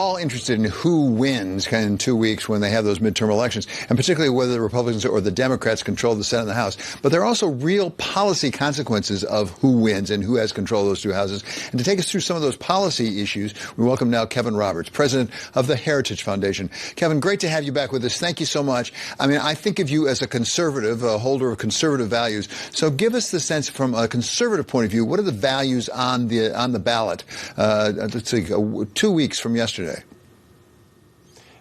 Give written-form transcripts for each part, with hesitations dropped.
all interested in who wins in 2 weeks when they have those midterm elections, and particularly whether the Republicans or the Democrats control the Senate and the House. But there are also real policy consequences of who wins and who has control of those two houses. And to take us through some of those policy issues, we welcome now Kevin Roberts, president of the Heritage Foundation. Kevin, great to have you back with us. Thank you so much. I mean, I think of you as a conservative, a holder of conservative values. So give us the sense from a conservative point of view, what are the values on the ballot, let's see, 2 weeks from yesterday?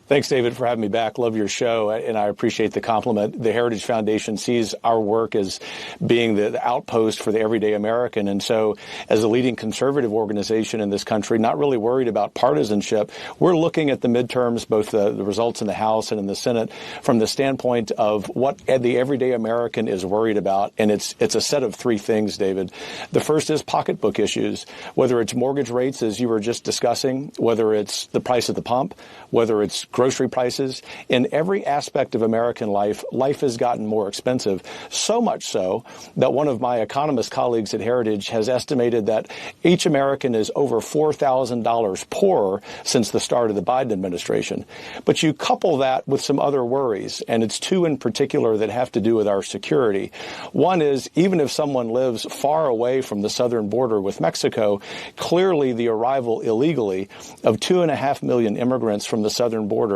Thanks, David, for having me back. Love your show, and I appreciate the compliment. The Heritage Foundation sees our work as being the outpost for the everyday American. And so as a leading conservative organization in this country, not really worried about partisanship, we're looking at the midterms, both the results in the House and in the Senate, from the standpoint of what the everyday American is worried about. And it's a set of three things, David. The first is pocketbook issues, whether it's mortgage rates, as you were just discussing, whether it's the price at the pump, whether it's grocery prices. In every aspect of American life, life has gotten more expensive, so much so that one of my economist colleagues at Heritage has estimated that each American is over $4,000 poorer since the start of the Biden administration. But you couple that with some other worries, and it's two in particular that have to do with our security. One is, even if someone lives far away from the southern border with Mexico, clearly the arrival illegally of 2.5 million immigrants from the southern border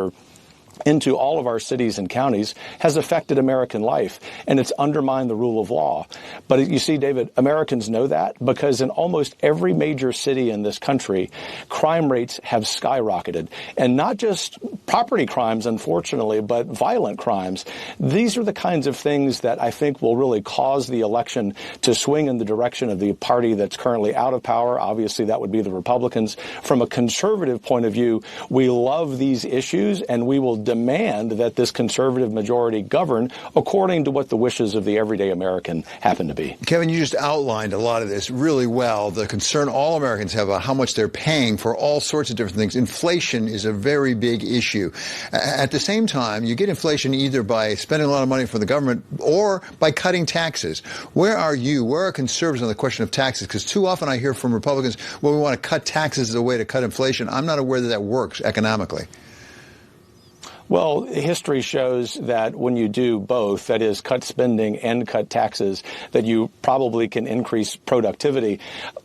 into all of our cities and counties has affected American life, and it's undermined the rule of law. But you see, David, Americans know that because in almost every major city in this country, crime rates have skyrocketed. And not just property crimes, unfortunately, but violent crimes. These are the kinds of things that I think will really cause the election to swing in the direction of the party that's currently out of power. Obviously, that would be the Republicans. From a conservative point of view, we love these issues, and we will demand that this conservative majority govern according to what the wishes of the everyday American happen to be. Kevin, you just outlined a lot of this really well. The concern all Americans have about how much they're paying for all sorts of different things. Inflation is a very big issue. At the same time, you get inflation either by spending a lot of money from the government or by cutting taxes. Where are you? Where are conservatives on the question of taxes? Because too often I hear from Republicans, well, we want to cut taxes as a way to cut inflation. I'm not aware that that works economically. Well, history shows that when you do both, that is, cut spending and cut taxes, that you probably can increase productivity.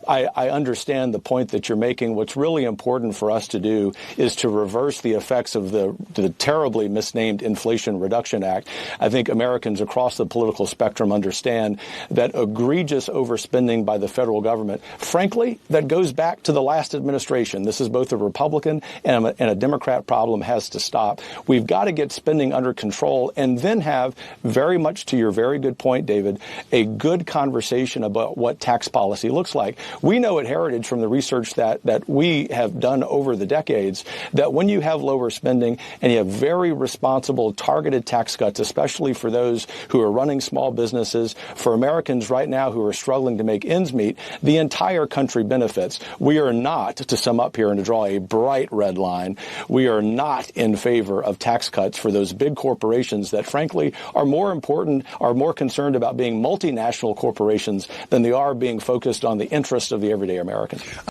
I understand the point that you're making. What's really important for us to do is to reverse the effects of the terribly misnamed Inflation Reduction Act. I think Americans across the political spectrum understand that egregious overspending by the federal government, frankly, that goes back to the last administration. This is both a Republican and a Democrat problem, has to stop. We've got to get spending under control and then have, very much to your very good point, David, a good conversation about what tax policy looks like. We know at Heritage from the research that we have done over the decades that when you have lower spending and you have very responsible targeted tax cuts, especially for those who are running small businesses, for Americans right now who are struggling to make ends meet, the entire country benefits. We are not, to sum up here and to draw a bright red line, we are not in favor of tax cuts for those big corporations that, frankly, are more important, are more concerned about being multinational corporations than they are being focused on the interests of the everyday American.